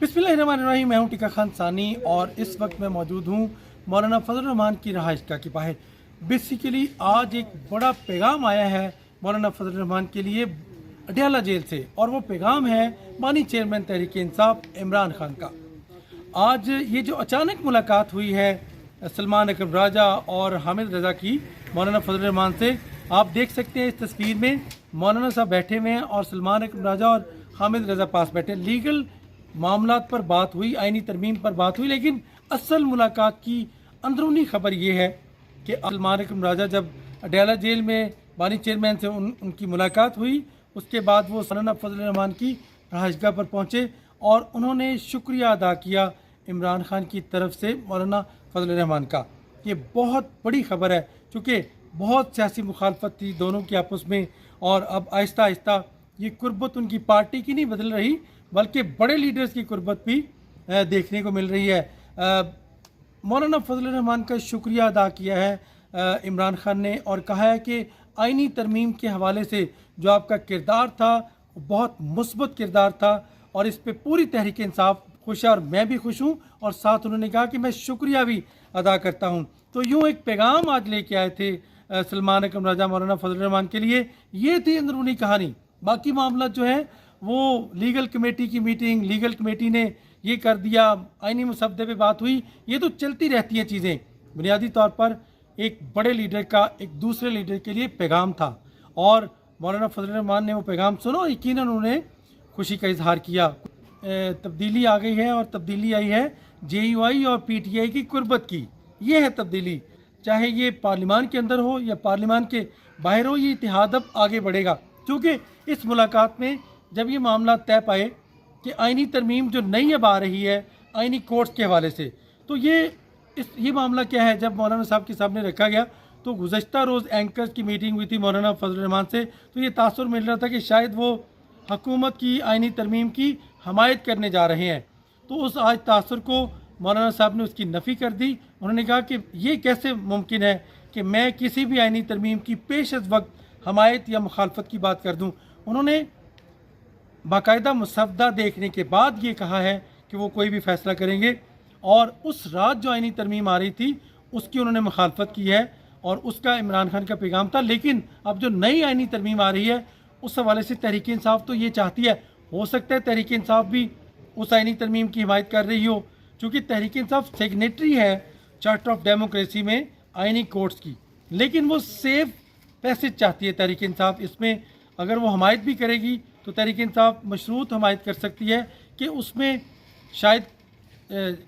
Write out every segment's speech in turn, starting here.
बिस्मिल्लाहिर्रहमानिर्रहीम। मैं हूं टिका खान सानी और इस वक्त मैं मौजूद हूं मौलाना फजल रहमान की रहायशगाह के बाहर। बेसिकली आज एक बड़ा पैगाम आया है मौलाना फजल रहमान के लिए अडयाला जेल से, और वो पैगाम है बानी चेयरमैन तहरीक इंसाफ इमरान खान का। आज ये जो अचानक मुलाकात हुई है सलमान अकरम राजा और हामिद रज़ा की मौलाना फजल रहमान से, आप देख सकते हैं इस तस्वीर में मौलाना साहब बैठे हुए हैं और सलमान अकरम राजा और हामिद रज़ा पास बैठे। लीगल मामलात पर बात हुई, आइनी तरमीम पर बात हुई, लेकिन असल मुलाकात की अंदरूनी खबर ये है कि सलमान अकरम राजा जब अडयाला जेल में बानी चेयरमैन से उनकी मुलाकात हुई, उसके बाद वो मौलाना फजल रहमान की रहायशगाह पर पहुँचे और उन्होंने शुक्रिया अदा किया इमरान खान की तरफ से मौलाना फजल रहमान का। ये बहुत बड़ी खबर है, चूँकि बहुत सियासी मुखालफत थी दोनों की आपस में, और अब आहिस्ता आहिस्ता ये कुर्बत उनकी पार्टी की नहीं बदल रही बल्कि बड़े लीडर्स की कुर्बत भी देखने को मिल रही है। मौलाना फजल रहमान का शुक्रिया अदा किया है इमरान खान ने और कहा है कि आइनी तरमीम के हवाले से जो आपका किरदार था बहुत मुस्बत किरदार था और इस पे पूरी तहरीक इंसाफ खुश है और मैं भी खुश हूँ। और साथ उन्होंने कहा कि मैं शुक्रिया भी अदा करता हूँ। तो यूँ एक पैगाम आज लेके आए थे सलमान अकरम राजा मौलाना फजल रहमान के लिए। ये थी अंदरूनी कहानी। बाकी मामला जो है वो लीगल कमेटी की मीटिंग, लीगल कमेटी ने ये कर दिया, आइनी मुसवदे पे बात हुई, ये तो चलती रहती हैं चीज़ें। बुनियादी तौर पर एक बड़े लीडर का एक दूसरे लीडर के लिए पैगाम था और मौलाना फजल रहमान ने वो पैगाम सुना और यकीनन उन्होंने खुशी का इजहार किया। तब्दीली आ गई है और तब्दीली आई है JUI और PTI की कुर्बत की। ये है तब्दीली, चाहे ये पार्लिमान के अंदर हो या पार्लिमान के बाहर हो, ये इतिहाद अब आगे बढ़ेगा। क्योंकि इस मुलाकात में जब ये मामला तय पाए कि आइनी तरमीम जो नई अब आ रही है आइनी कोर्ट्स के हवाले से, तो ये मामला क्या है। जब मौलाना साहब के सामने रखा गया तो गुज़श्ता रोज़ एंकर्स की मीटिंग हुई थी मौलाना फजल रहमान से, तो ये तासुर मिल रहा था कि शायद वो हुकूमत की आइनी तरमीम की हमायत करने जा रहे हैं। तो उस आज तासुर को मौलाना साहब ने उसकी नफ़ी कर दी। उन्होंने कहा कि ये कैसे मुमकिन है कि मैं किसी भी आइनी तरमीम की पेश अज़ वक्त हमायत या मुखालफत की बात कर दूँ। उन्होंने बाकायदा मुसवदा देखने के बाद ये कहा है कि वो कोई भी फ़ैसला करेंगे, और उस रात जो आइनी तरमीम आ रही थी उसकी उन्होंने मुखालफत की है और उसका इमरान खान का पैगाम था। लेकिन अब जो नई आइनी तरमीम आ रही है उस हवाले से तहरीक इंसाफ तो ये चाहती है, हो सकता है तहरीक इंसाफ भी उस आइनी तरमीम की हिमायत कर रही हो, चूँकि तहरीक इंसाफ सिग्नेटरी है चार्टर ऑफ डेमोक्रेसी में आइनी कोर्ट्स की, लेकिन वो सेफ पैसेज चाहती है तहरीक इंसाफ। इसमें अगर वो हमायत भी करेगी तो तहरीक इंसाफ मशरूत हमायत कर सकती है कि उसमें शायद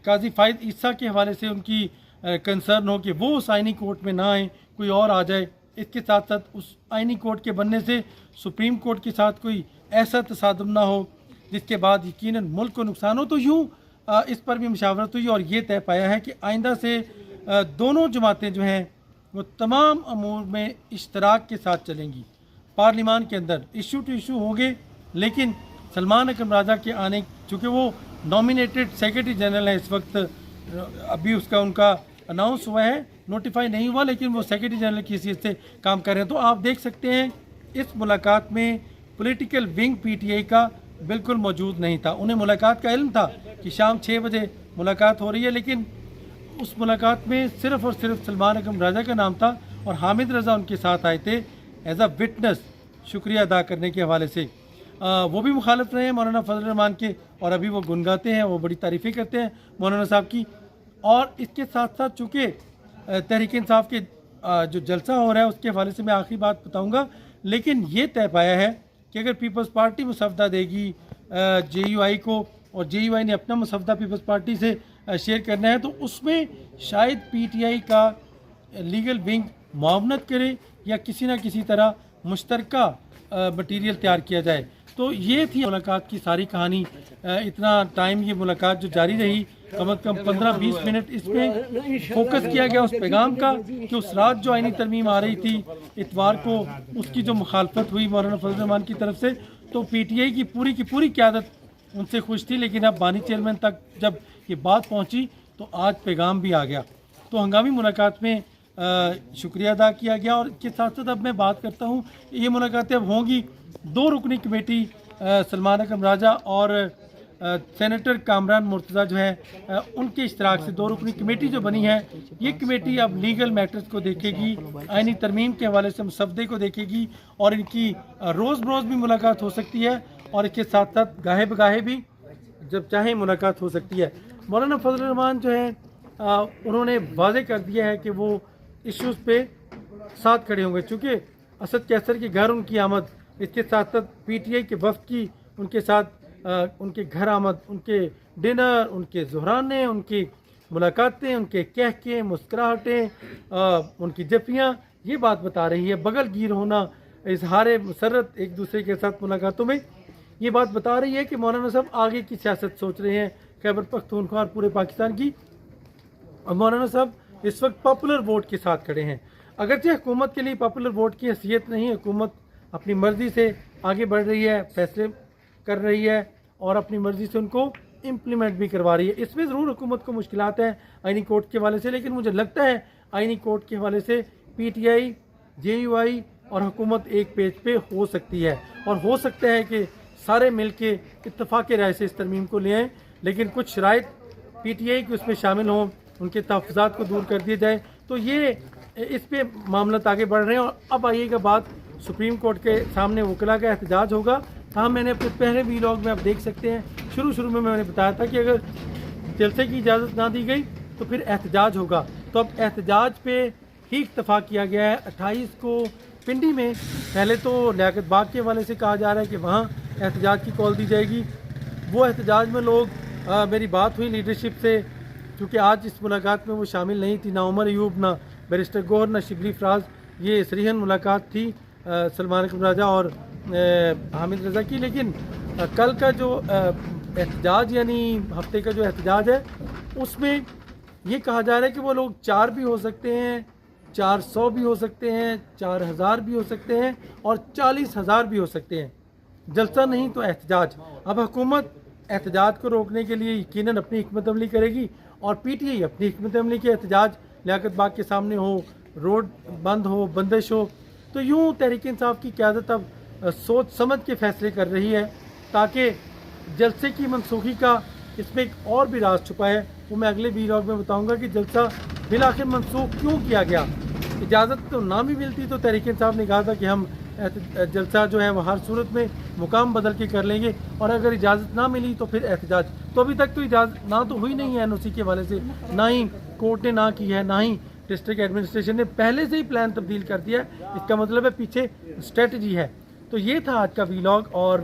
काजी फ़ाइद ईसा के हवाले से उनकी कंसर्न हो कि वो उस आइनी कोर्ट में ना आए, कोई और आ जाए। इसके साथ साथ उस आइनी कोर्ट के बनने से सुप्रीम कोर्ट के साथ कोई ऐसा तसादुम ना हो जिसके बाद यकीनन मुल्क को नुकसान हो। तो यूँ इस पर भी मुशावरत हुई और ये तय पाया है कि आइंदा से दोनों जमातें जो हैं वो तमाम अमूर में इश्तराक के साथ चलेंगी। पार्लिमान के अंदर इशू टू इशू होंगे, लेकिन सलमान अकरम राजा के आने, चूँकि वो नॉमिनेटेड सेक्रेटरी जनरल है इस वक्त, अभी उनका अनाउंस हुआ है, नोटिफाई नहीं हुआ, लेकिन वो सेक्रेटरी जनरल की हैसियत से काम कर रहे हैं। तो आप देख सकते हैं इस मुलाकात में पॉलिटिकल विंग PTI का बिल्कुल मौजूद नहीं था। उन्हें मुलाकात का इल्म था कि शाम 6 बजे मुलाकात हो रही है, लेकिन उस मुलाकात में सिर्फ़ और सिर्फ सलमान अकरम राजा का नाम था और हामिद रज़ा उनके साथ आए थे एज अ विटनेस शुक्रिया अदा करने के हवाले से। वो भी मुखालिफ रहे हैं मौलाना फजल रहमान के, और अभी वो गुनगाते हैं, वो बड़ी तारीफ़ें करते हैं मौलाना साहब की। और इसके साथ साथ चूँकि तहरीक इंसाफ के जो जलसा हो रहा है उसके हवाले से मैं आखिरी बात बताऊँगा, लेकिन ये तय पाया है कि अगर पीपल्स पार्टी मुसवदा देगी JUI को और JUI ने अपना मुसवदा पीपल्स पार्टी से शेयर करना है, तो उसमें शायद PTI का लीगल विंग मुआवनत करे या किसी न किसी तरह मुश्तरका मटीरियल तैयार किया जाए। तो ये थी मुलाकात की सारी कहानी। इतना टाइम ये मुलाकात जो जारी रही, कम अज़ कम 15-20 मिनट इसमें फोकस किया गया उस पैगाम का कि उस रात जो आइनी तरमीम आ रही थी इतवार को, उसकी जो मुखालफत हुई मौलाना फजल रहमान की तरफ से, तो PTI की पूरी क़यादत उनसे खुश थी। लेकिन अब बानी चेयरमैन तक जब ये बात पहुँची तो आज पैगाम भी आ गया। तो हंगामी मुलाकात में शुक्रिया अदा किया गया। और इसके साथ साथ अब मैं बात करता हूँ, ये मुलाकातें अब होंगी 2 रुकनी कमेटी सलमान अकरम राजा और سینیٹر کامران مرتضیٰ جو ہے ان کے اشتراک سے 2 رکنی کمیٹی جو بنی ہے، یہ کمیٹی اب لیگل میٹرز کو دیکھے گی، آئینی ترمیم کے حوالے سے مسودے کو دیکھے گی، اور ان کی روز بروز بھی ملاقات ہو سکتی ہے، اور اس کے ساتھ ساتھ گاہے بگاہے بھی جب چاہیں ملاقات ہو سکتی ہے۔ مولانا فضل الرحمان جو ہے انہوں نے واضح کر دیا ہے کہ وہ ایشوز پہ ساتھ کھڑے ہوں گے، چونکہ اسد کیسر کے گھر ان کی آمد، اس کے ساتھ ساتھ پی ٹی آئی کے وفد کی ان کے ساتھ ان کے گھر آمد، ان کے ڈنر، ان کے ظہرانے، ان کی ملاقاتیں، ان کے کہکے، مسکراہٹیں، ان کی جفیاں، یہ بات بتا رہی ہے۔ بغل گیر ہونا، اظہار مسرت ایک دوسرے کے ساتھ ملاقاتوں میں، یہ بات بتا رہی ہے کہ مولانا صاحب آگے کی سیاست سوچ رہے ہیں خیبر پختونخوا اور پورے پاکستان کی، اور مولانا صاحب اس وقت پاپولر ووٹ کے ساتھ کھڑے ہیں۔ اگرچہ حکومت کے لیے پاپولر ووٹ کی حیثیت نہیں، حکومت اپنی مرضی سے آگے بڑھ رہی ہے، فیصلے کر رہی ہے اور اپنی مرضی سے ان کو امپلیمنٹ بھی کروا رہی ہے۔ اس میں ضرور حکومت کو مشکلات ہیں آئینی کورٹ کے حوالے سے، لیکن مجھے لگتا ہے آئینی کورٹ کے حوالے سے P T I, J you آئی اور حکومت ایک پیج پہ ہو سکتی ہے، اور ہو سکتا ہے کہ سارے مل کے اتفاق رائے سے اس ترمیم کو لے آئیں، لیکن کچھ شرائط پی ٹی آئی کی اس میں شامل ہوں، ان کے تحفظات کو دور کر دیا جائے، تو یہ اس پہ معاملات آگے بڑھ رہے ہیں۔ اور اب آئیے گا بات سپریم کورٹ کے سامنے وکلا کا احتجاج ہوگا۔ ہاں، میں نے اپنے پہلے ویلاگ میں آپ دیکھ سکتے ہیں، شروع میں نے بتایا تھا کہ اگر جلسے کی اجازت نہ دی گئی تو پھر احتجاج ہوگا، تو اب احتجاج پہ ہی اتفاق کیا گیا ہے۔ 28 کو پنڈی میں پہلے تو لیاقت باغ کے حوالے سے کہا جا رہا ہے کہ وہاں احتجاج کی کال دی جائے گی، وہ احتجاج میں لوگ میری بات ہوئی لیڈرشپ سے، کیونکہ آج اس ملاقات میں وہ شامل نہیں تھی، نہ عمر ایوب، نہ بیرسٹر گوہر، نہ شبلی فراز، یہ صریحاً ملاقات تھی سلمان اکرم راجہ اور حامد رضا کی، لیکن کل کا جو احتجاج یعنی ہفتے کا جو احتجاج ہے اس میں یہ کہا جا رہا ہے کہ وہ لوگ 4 بھی ہو سکتے ہیں، 400 بھی ہو سکتے ہیں، 4000 بھی ہو سکتے ہیں اور 40,000 بھی ہو سکتے ہیں، جلسہ نہیں تو احتجاج۔ اب حکومت احتجاج کو روکنے کے لیے یقیناً اپنی حکمت عملی کرے گی، اور پی ٹی آئی اپنی حکمت عملی کے احتجاج لیاقت باغ کے سامنے ہو، روڈ بند ہو، بندش ہو، تو یوں تحریک انصاف کی قیادت اب سوچ سمجھ کے فیصلے کر رہی ہے، تاکہ جلسے کی منسوخی کا اس میں ایک اور بھی راز چھپا ہے، وہ میں اگلے ویلاگ میں بتاؤں گا کہ جلسہ بالآخر منسوخ کیوں کیا گیا۔ اجازت تو نہ بھی ملتی تو تحریک انصاف نے کہا تھا کہ ہم جلسہ جو ہے وہ ہر صورت میں مقام بدل کے کر لیں گے، اور اگر اجازت نہ ملی تو پھر احتجاج۔ تو ابھی تک تو اجازت نہ تو ہوئی نہیں ہے این او سی کے حوالے سے، نہ ہی کورٹ نے نہ کی ہے، نہ ہی ڈسٹرکٹ ایڈمنسٹریشن نے پہلے سے ہی پلان تبدیل کر دیا ہے، اس کا مطلب ہے پیچھے اسٹریٹجی ہے۔ تو یہ تھا آج کا ویلاگ، اور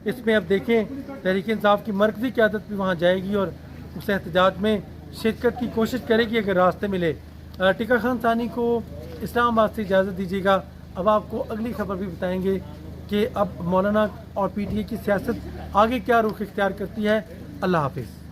اس میں اب دیکھیں تحریک انصاف کی مرکزی قیادت بھی وہاں جائے گی اور اس احتجاج میں شرکت کی کوشش کرے گی اگر راستے ملے۔ ٹیکا خان ثانی کو اسلام آباد سے اجازت دیجیے گا، اب آپ کو اگلی خبر بھی بتائیں گے کہ اب مولانا اور پی ٹی اے کی سیاست آگے کیا رخ اختیار کرتی ہے۔ اللہ حافظ۔